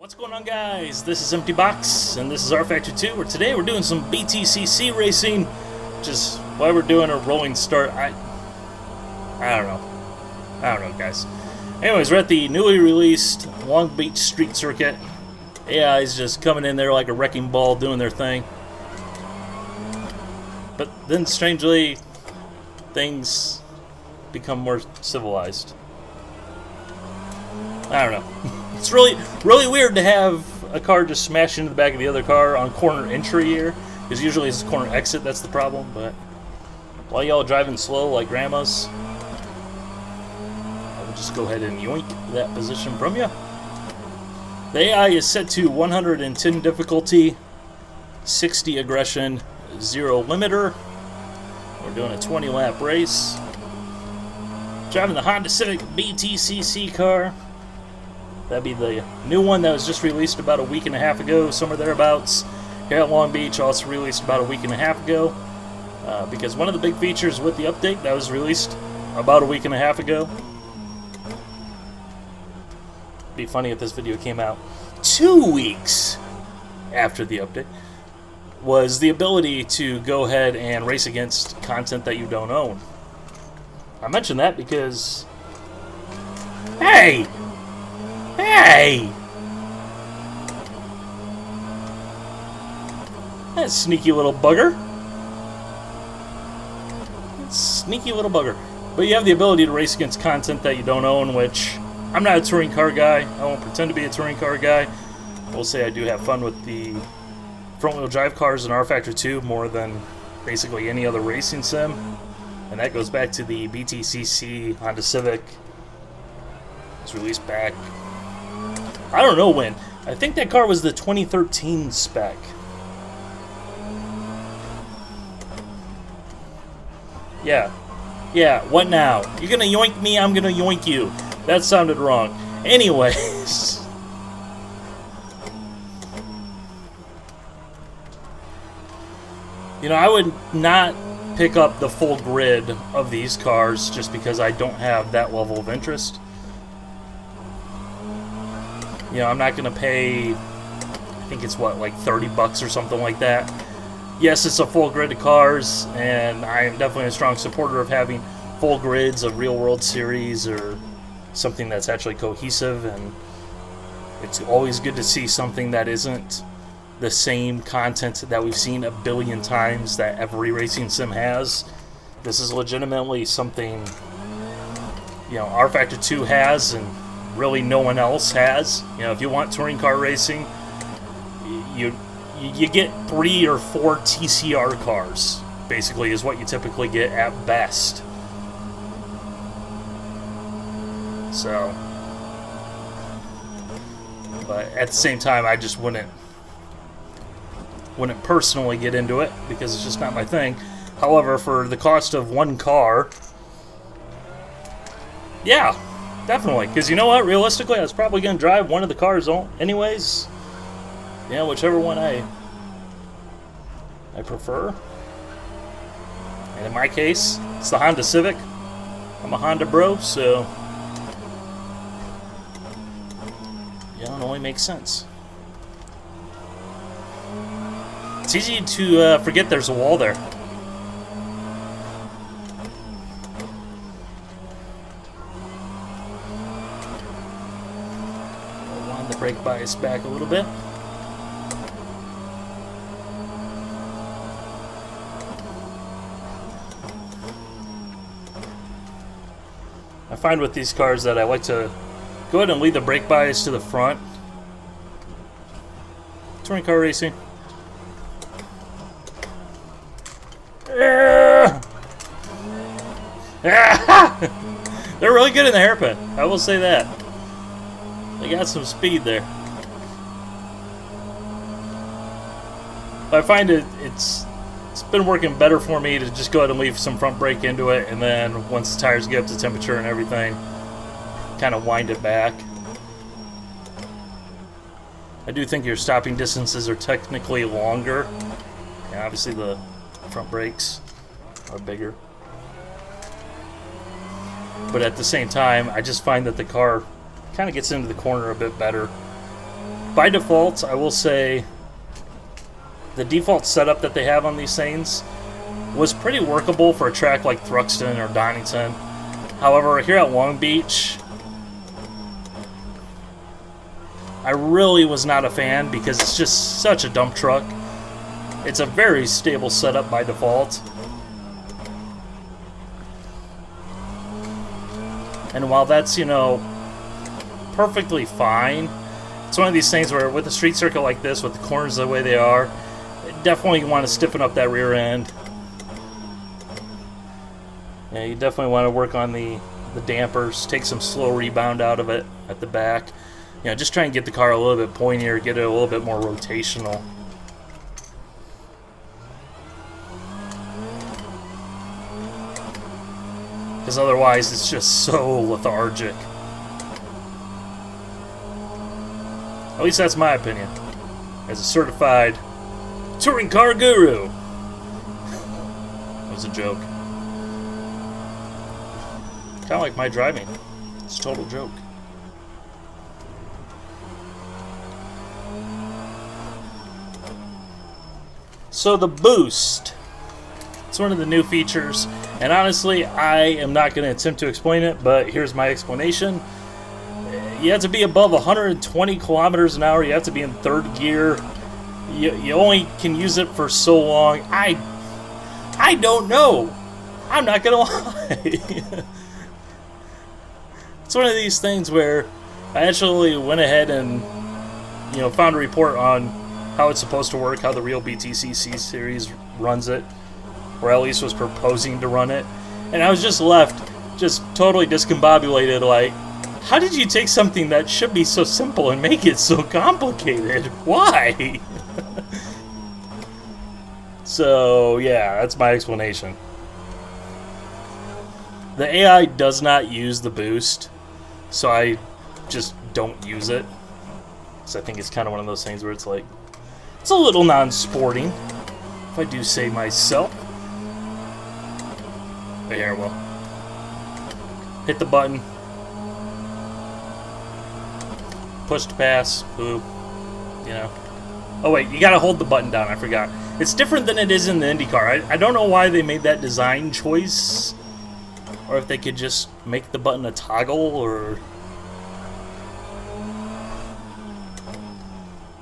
What's going on, guys? This is Empty Box, and this is rFactor 2, where today we're doing some BTCC racing, which is why we're doing a rolling start. I don't know, guys. Anyways, we're at the newly released Long Beach Street Circuit. AI is just coming in there like a wrecking ball, doing their thing. But then, strangely, things become more civilized. I don't know. It's really weird to have a car just smash into the back of the other car on corner entry here, because usually it's corner exit that's the problem. But while y'all driving slow like grandmas, I will just go ahead and yoink that position from you. The AI is set to 110 difficulty, 60 aggression, 0 limiter. We're doing a 20-lap race. Driving the Honda Civic BTCC car. That'd be the new one that was just released about a week and a half ago, somewhere thereabouts. Here at Long Beach, also released about a week and a half ago. Because one of the big features with the update that was released about a week and a half ago. It'd be funny if this video came out 2 weeks after the update. Was the ability to go ahead and race against content that you don't own. I mention that because... Hey! That sneaky little bugger. Sneaky little bugger. But you have the ability to race against content that you don't own, which I'm not a touring car guy. I won't pretend to be a touring car guy. I will say I do have fun with the front-wheel drive cars in rFactor 2 more than basically any other racing sim. And that goes back to the BTCC Honda Civic. It was released back, I don't know when. I think that car was the 2013 spec. Yeah, what now? You're gonna yoink me, I'm gonna yoink you. That sounded wrong. Anyways. You know, I would not pick up the full grid of these cars just because I don't have that level of interest. You know, I'm not going to pay, I think it's what, like 30 bucks or something like that. Yes, it's a full grid of cars, and I am definitely a strong supporter of having full grids of Real World Series or something that's actually cohesive, and it's always good to see something that isn't the same content that we've seen a billion times that every racing sim has. This is legitimately something, you know, rFactor 2 has, and really no one else has. You know, if you want touring car racing, you get 3 or 4 TCR cars, basically, is what you typically get at best. So, but at the same time, I just wouldn't personally get into it because it's just not my thing. However, for the cost of one car, yeah, definitely. Because you know what? Realistically, I was probably going to drive one of the cars anyways. Yeah, whichever one I prefer. And in my case, it's the Honda Civic. I'm a Honda bro, so yeah, it only makes sense. It's easy to forget there's a wall there. I'll wind the brake bias back a little bit. I find with these cars that I like to go ahead and leave the brake bias to the front. Touring car racing. They're really good in the hairpin, I will say that. They got some speed there. But I find it's been working better for me to just go ahead and leave some front brake into it, and then once the tires get up to temperature and everything, kind of wind it back. I do think your stopping distances are technically longer. And obviously the front brakes are bigger. But at the same time, I just find that the car kind of gets into the corner a bit better. By default, I will say the default setup that they have on these things was pretty workable for a track like Thruxton or Donington. However, here at Long Beach, I really was not a fan because it's just such a dump truck. It's a very stable setup by default. And while that's, you know, perfectly fine, it's one of these things where with a street circuit like this, with the corners the way they are, definitely want to stiffen up that rear end. Yeah, you definitely want to work on the dampers, take some slow rebound out of it at the back. You know, just try and get the car a little bit pointier, get it a little bit more rotational. Because otherwise it's just so lethargic. At least that's my opinion, as a certified touring car guru. That was a joke. Kind of like my driving. It's a total joke. So the boost. It's one of the new features, and honestly, I am not going to attempt to explain it, but here's my explanation. You have to be above 120 kilometers an hour. You have to be in third gear. You only can use it for so long. I don't know. I'm not going to lie. It's one of these things where I actually went ahead and, you know, found a report on how it's supposed to work, how the real BTCC series runs it, or at least was proposing to run it. And I was just left just totally discombobulated, like, how did you take something that should be so simple and make it so complicated? Why? So, yeah, that's my explanation. The AI does not use the boost, so I just don't use it. So I think it's kind of one of those things where it's like, it's a little non-sporting, if I do say myself. But here, well, hit the button. Push to pass. Boop. You know. Oh wait, you gotta hold the button down, I forgot. It's different than it is in the IndyCar. I don't know why they made that design choice. Or if they could just make the button a toggle, or...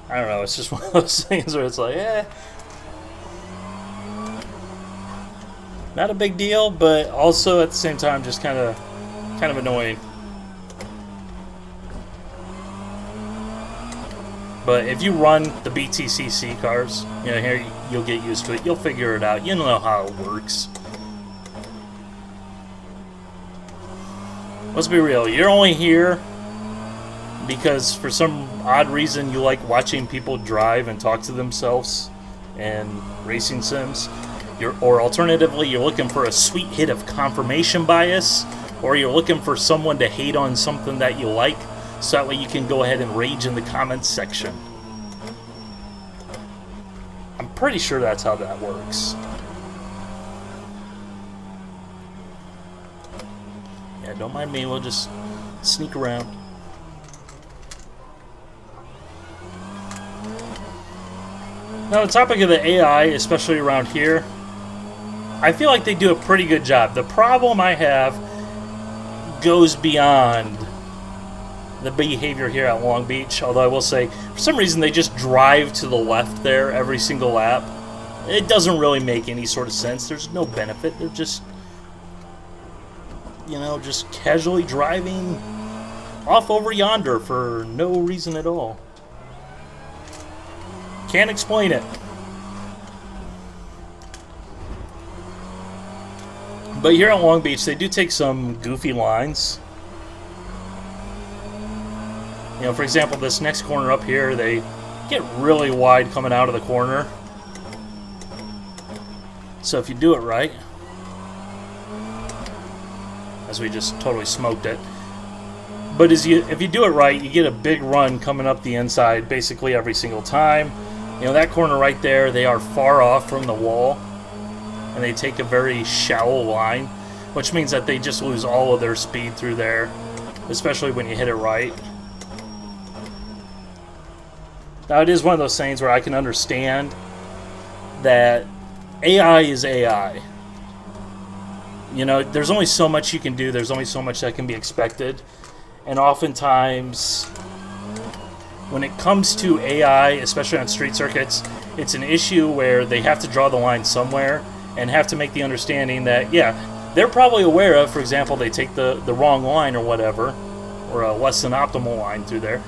I don't know, it's just one of those things where it's like, eh. Not a big deal, but also at the same time just kind of annoying. But if you run the BTCC cars, you know, here you'll get used to it. You'll figure it out. You know how it works. Let's be real. You're only here because for some odd reason you like watching people drive and talk to themselves and racing sims. Or alternatively, you're looking for a sweet hit of confirmation bias, or you're looking for someone to hate on something that you like, so that way you can go ahead and rage in the comments section. I'm pretty sure that's how that works. Yeah, don't mind me, we'll just sneak around. Now, the topic of the AI, especially around here, I feel like they do a pretty good job. The problem I have goes beyond the behavior here at Long Beach, although I will say, for some reason, they just drive to the left there every single lap. It doesn't really make any sort of sense. There's no benefit. They're just, you know, just casually driving off over yonder for no reason at all. Can't explain it. But here at Long Beach, they do take some goofy lines. You know, for example, this next corner up here, they get really wide coming out of the corner. So if you do it right, as we just totally smoked it, but if you do it right, you get a big run coming up the inside basically every single time. You know, that corner right there, they are far off from the wall, and they take a very shallow line, which means that they just lose all of their speed through there, especially when you hit it right. Now, it is one of those things where I can understand that AI is AI. You know, there's only so much you can do. There's only so much that can be expected. And oftentimes, when it comes to AI, especially on street circuits, it's an issue where they have to draw the line somewhere and have to make the understanding that, yeah, they're probably aware of, for example, they take the wrong line or whatever, or a less than optimal line through there.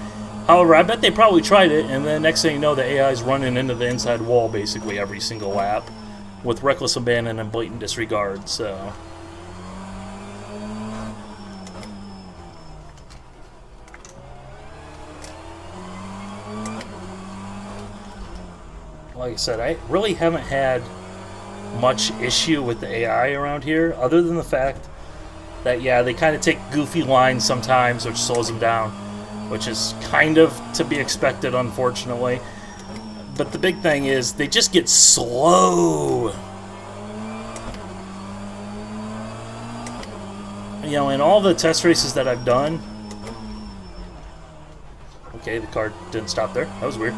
However, I bet they probably tried it, and then next thing you know, the AI is running into the inside wall basically every single lap with reckless abandon and blatant disregard, so... Like I said, I really haven't had much issue with the AI around here, other than the fact that, yeah, they kind of take goofy lines sometimes, which slows them down, which is kind of to be expected, unfortunately. But the big thing is, they just get slow. You know, in all the test races that I've done... Okay, the car didn't stop there. That was weird.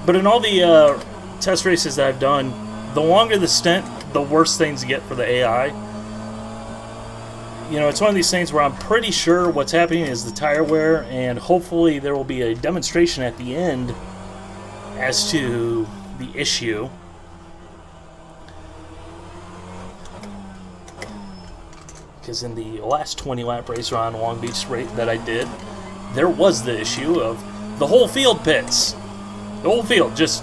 But in all the test races that I've done, the longer the stint, the worse things get for the AI. You know, it's one of these things where I'm pretty sure what's happening is the tire wear, and hopefully there will be a demonstration at the end as to the issue. Because in the last 20-lap race around Long Beach rate that I did, there was the issue of the whole field pits. The whole field just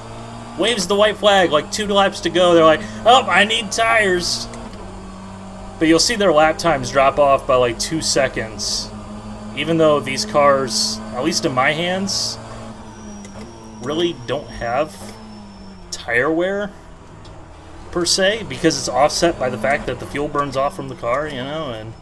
waves the white flag like 2 laps to go. They're like, oh, I need tires. But you'll see their lap times drop off by like 2 seconds. Even though these cars, at least in my hands, really don't have tire wear per se, because it's offset by the fact that the fuel burns off from the car, you know, and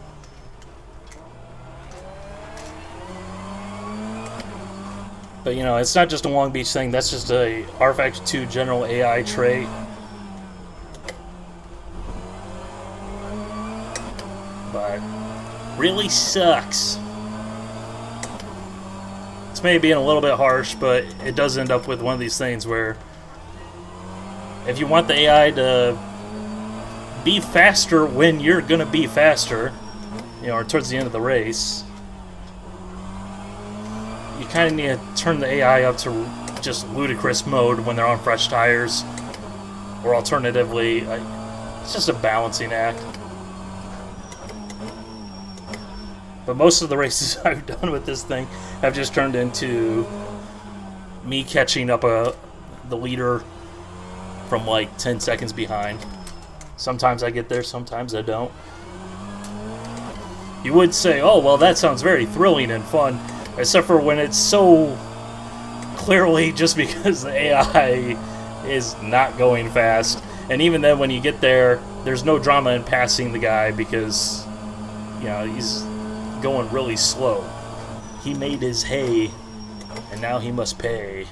but, you know, it's not just a Long Beach thing. That's just a rFactor 2 general AI trait. But really sucks. It's maybe being a little bit harsh, but it does end up with one of these things where if you want the AI to be faster when you're going to be faster, you know, or towards the end of the race, you kind of need to turn the AI up to just ludicrous mode when they're on fresh tires. Or alternatively, it's just a balancing act. But most of the races I've done with this thing have just turned into me catching up the leader from like 10 seconds behind. Sometimes I get there, sometimes I don't. You would say, oh, well, that sounds very thrilling and fun. Except for when it's so clearly just because the AI is not going fast. And even then, when you get there, there's no drama in passing the guy because, you know, he's going really slow. He made his hay, and now he must pay.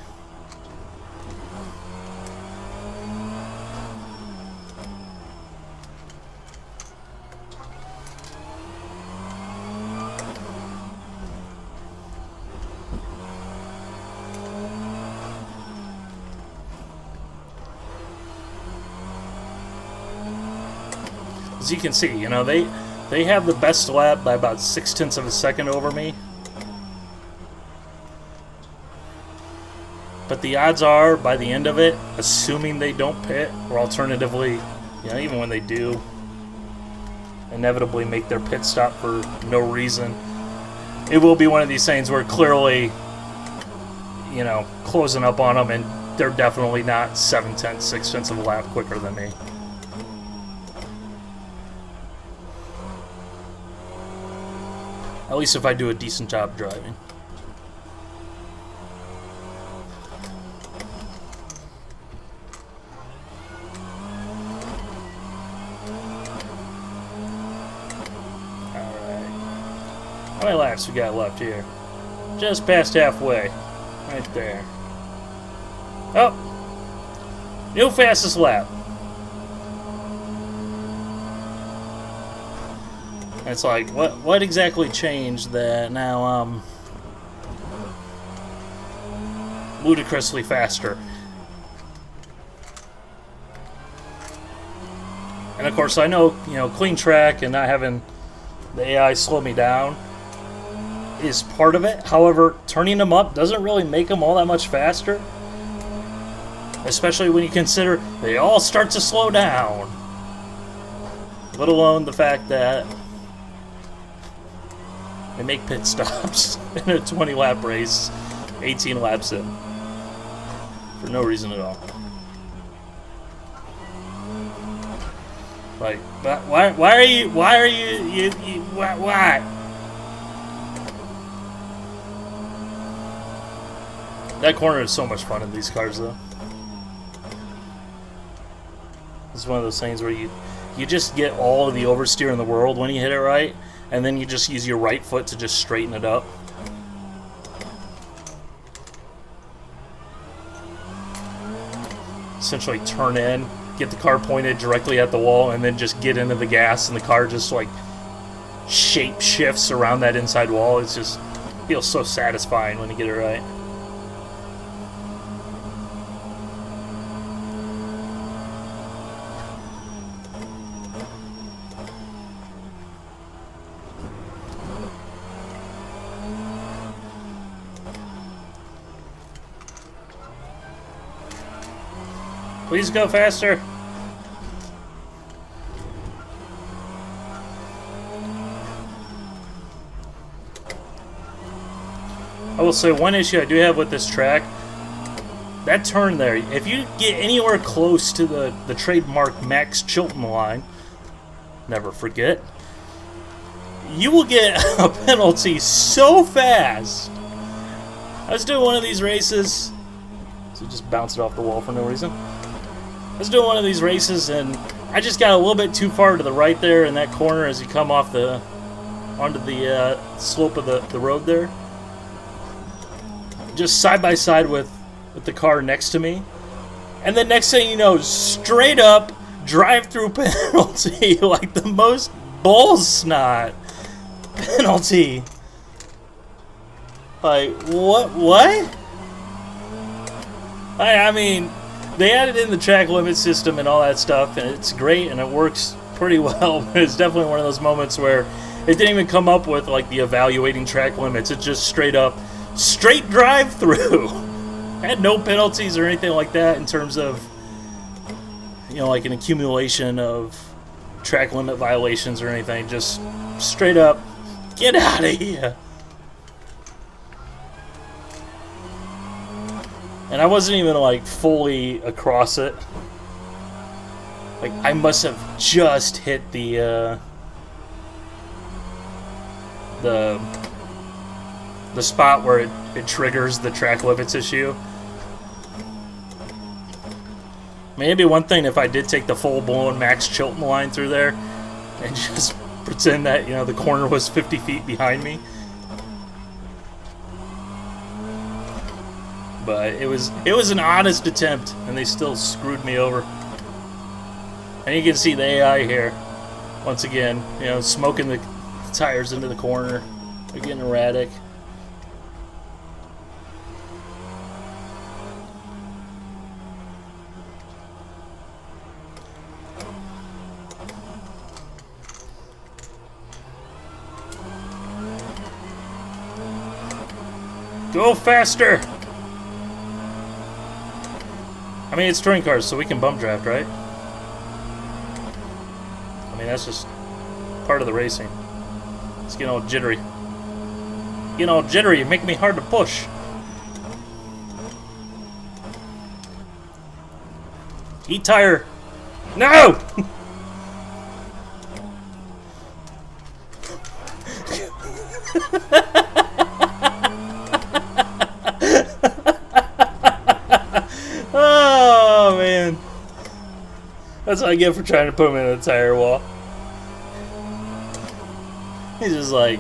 As you can see, you know, they have the best lap by about 0.6 of a second over me. But the odds are, by the end of it, assuming they don't pit, or alternatively, you know, even when they do inevitably make their pit stop for no reason, it will be one of these things where clearly, you know, closing up on them, and they're definitely not 0.7, 0.6 of a lap quicker than me. At least if I do a decent job driving. Alright. How many laps we got left here? Just past halfway. Right there. Oh! New fastest lap. It's like, what exactly changed that now, ludicrously faster. And of course, I know, you know, clean track and not having the AI slow me down is part of it. However, turning them up doesn't really make them all that much faster. Especially when you consider they all start to slow down. Let alone the fact that they make pit stops in a 20-lap race, 18 laps in, for no reason at all. Like, why are you, why? That corner is so much fun in these cars, though. It's one of those things where you just get all of the oversteer in the world when you hit it right, and then you just use your right foot to just straighten it up. Essentially turn in, get the car pointed directly at the wall, and then just get into the gas, and the car just like shape shifts around that inside wall. It's just feels so satisfying when you get it right. Please go faster. I will say one issue I do have with this track, that turn there, if you get anywhere close to the trademark Max Chilton line, never forget, you will get a penalty so fast. I was doing one of these races, so just bounced it off the wall for no reason. I was doing one of these races and I just got a little bit too far to the right there in that corner as you come off onto the slope of the road there. Just side by side with the car next to me. And then next thing you know, straight up drive-through penalty, like the most bull snot penalty. Like, what? I mean, they added in the track limit system and all that stuff, and it's great, and it works pretty well, but it's definitely one of those moments where it didn't even come up with, like, the evaluating track limits. It just straight drive-through. Had no penalties or anything like that in terms of, you know, like an accumulation of track limit violations or anything. Just straight up, get out of here. And I wasn't even, like, fully across it. Like, I must have just hit the spot where it triggers the track limits issue. Maybe one thing if I did take the full-blown Max Chilton line through there and just pretend that, you know, the corner was 50 feet behind me. But it was an honest attempt, and they still screwed me over. And you can see the AI here, once again, you know, smoking the tires into the corner. They're getting erratic. Go faster! I mean, it's touring cars, so we can bump draft, right? I mean, that's just part of the racing. It's getting all jittery. Getting all jittery, making me hard to push. Heat tire. No! Oh, man. That's what I get for trying to put him in the tire wall. He's just like,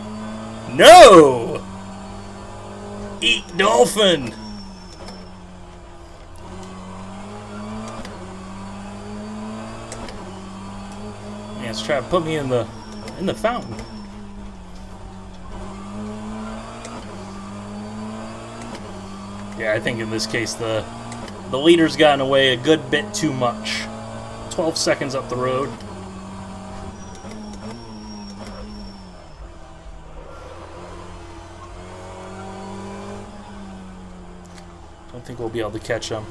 no! Eat dolphin! Yeah, let's try to put me in the fountain. Yeah, I think in this case the leader's gotten away a good bit too much. 12 seconds up the road. Don't think we'll be able to catch him.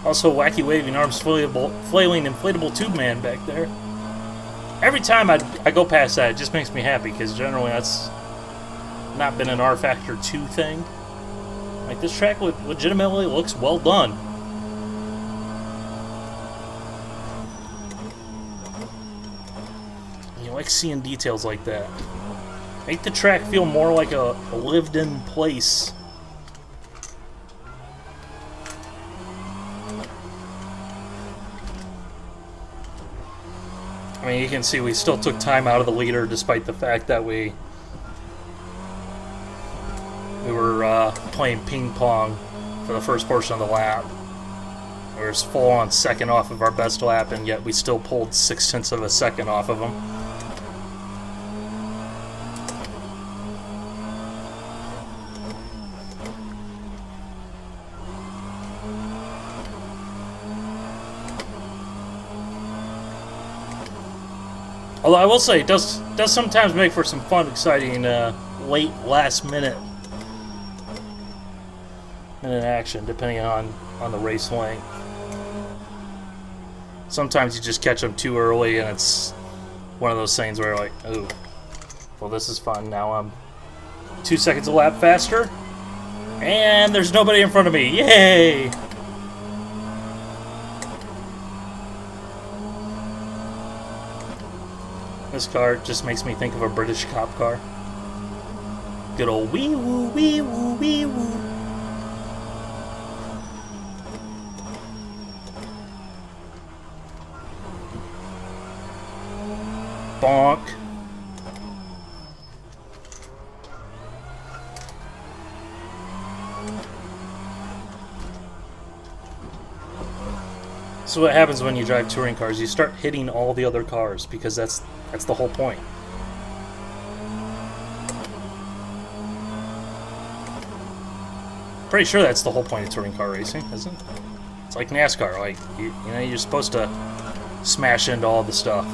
Also, wacky waving arms, flailing inflatable tube man back there. Every time I go past that, it just makes me happy, because generally that's not been an rFactor 2 thing. Like, this track legitimately looks well done. You like seeing details like that. Make the track feel more like a lived-in place. I mean, you can see we still took time out of the leader despite the fact that we were playing ping pong for the first portion of the lap. We were full on second off of our best lap, and yet we still pulled 0.6 of a second off of them. Although I will say, it does sometimes make for some fun, exciting, late, last-minute action, depending on the race length. Sometimes you just catch them too early, and it's one of those things where you're like, ooh, well, this is fun. Now I'm 2 seconds a lap faster, and there's nobody in front of me. Yay! This car just makes me think of a British cop car. Good old wee woo, wee woo, wee woo. Bonk. So what happens when you drive touring cars? You start hitting all the other cars, because that's the whole point. Pretty sure that's the whole point of touring car racing, isn't it? It's like NASCAR. Like you know, you're supposed to smash into all the stuff.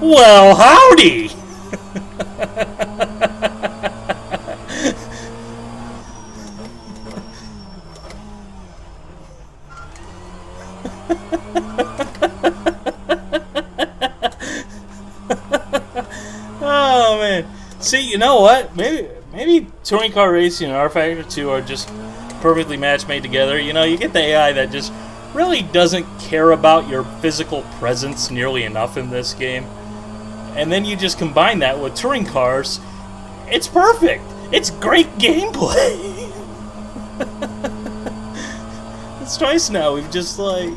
Well, howdy! Oh man! See, you know what? Maybe touring car racing and rFactor 2 are just perfectly match made together. You know, you get the AI that just really doesn't care about your physical presence nearly enough in this game. And then you just combine that with touring cars. It's perfect. It's great gameplay. It's twice now. We've just like,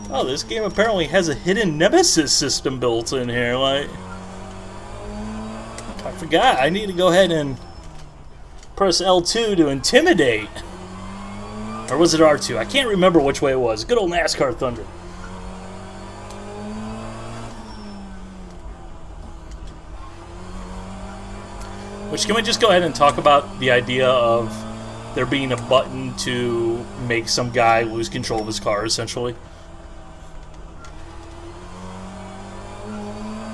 oh, this game apparently has a hidden nemesis system built in here. Like, I forgot. I need to go ahead and press L2 to intimidate. Or was it R2? I can't remember which way it was. Good old NASCAR Thunder. Which, can we just go ahead and talk about the idea of there being a button to make some guy lose control of his car, essentially?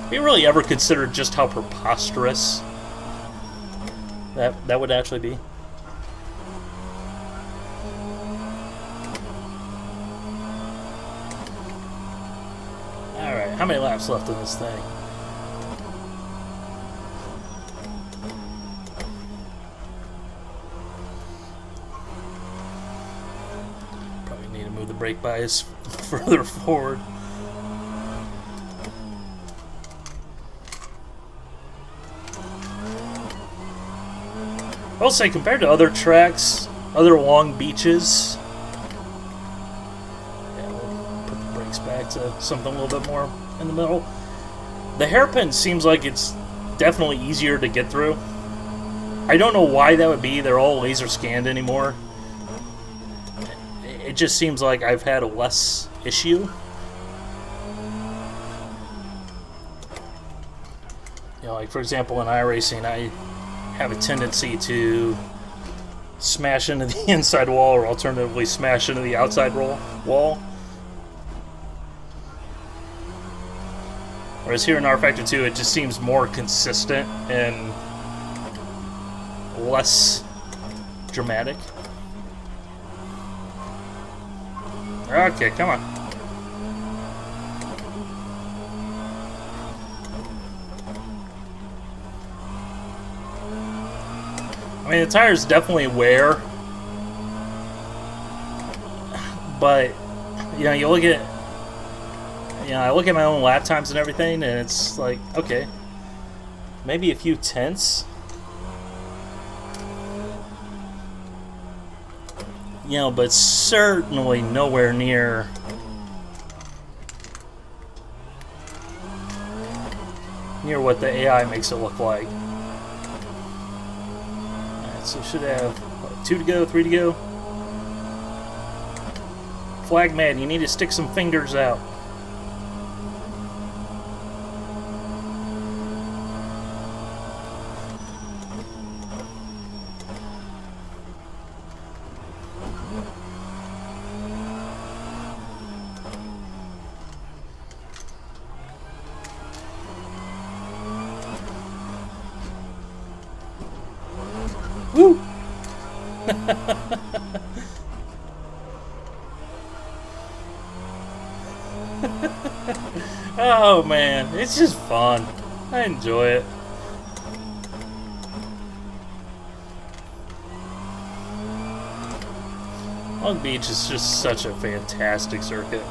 Have you really ever considered just how preposterous that would actually be? Alright, how many laps left in this thing? Move the brake bias further forward. I'll say, compared to other tracks, other long beaches, yeah, we'll put the brakes back to something a little bit more in the middle. The hairpin seems like it's definitely easier to get through. I don't know why that would be. They're all laser scanned anymore. It just seems like I've had a less issue. You know, like for example in iRacing, I have a tendency to smash into the inside wall or alternatively smash into the outside wall. Whereas here in rFactor 2, it just seems more consistent and less dramatic. Okay, come on. I mean, the tires definitely wear, but you know, you look at, you know, I look at my own lap times and everything, and it's like, okay, maybe a few tenths. You know, but certainly nowhere near what the AI makes it look like. Alright, so should have what, 2 to go, 3 to go. Flag man, you need to stick some fingers out. Woo! Oh man, it's just fun. I enjoy it. Long Beach is just such a fantastic circuit.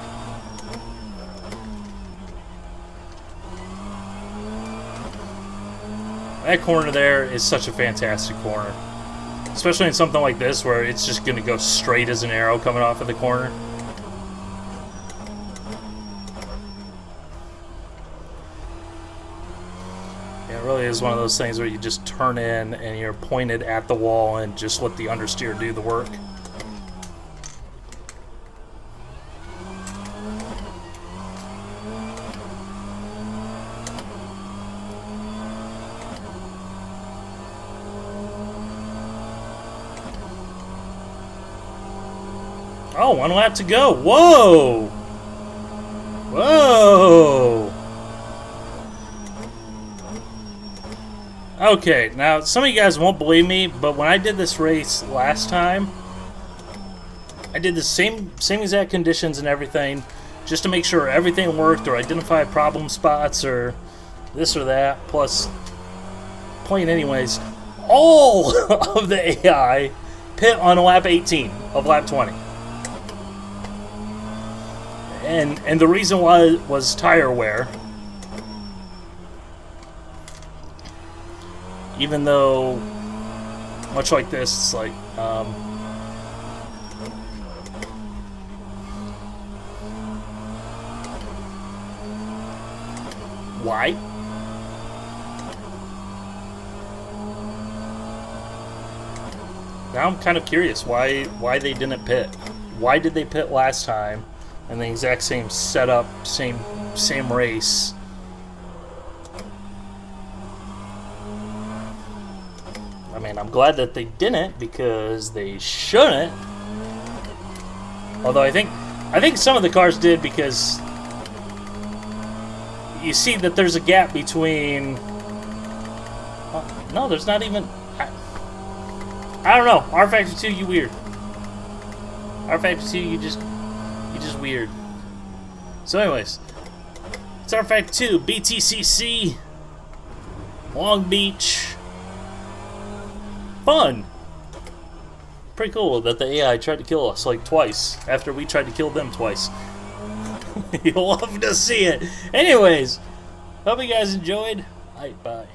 That corner there is such a fantastic corner. Especially in something like this where it's just going to go straight as an arrow coming off of the corner. Yeah, it really is one of those things where you just turn in and you're pointed at the wall and just let the understeer do the work. Oh, 1 lap to go. Whoa! Whoa! Okay, now some of you guys won't believe me, but when I did this race last time, I did the same exact conditions and everything, just to make sure everything worked or identify problem spots or this or that, plus playing anyways. All of the AI pit on lap 18 of lap 20. And the reason why was tire wear. Even though, much like this, it's like, why? Now I'm kind of curious why they didn't pit. Why did they pit last time? And the exact same setup, same race. I mean, I'm glad that they didn't because they shouldn't. Although I think some of the cars did because you see that there's a gap between. No, there's not even. I don't know. rFactor 2, you weird. rFactor 2, you just weird. So anyways, it's rFactor 2, BTCC, Long Beach. Fun. Pretty cool that the AI tried to kill us like twice after we tried to kill them twice. You'll love to see it. Anyways, hope you guys enjoyed. Alright, bye.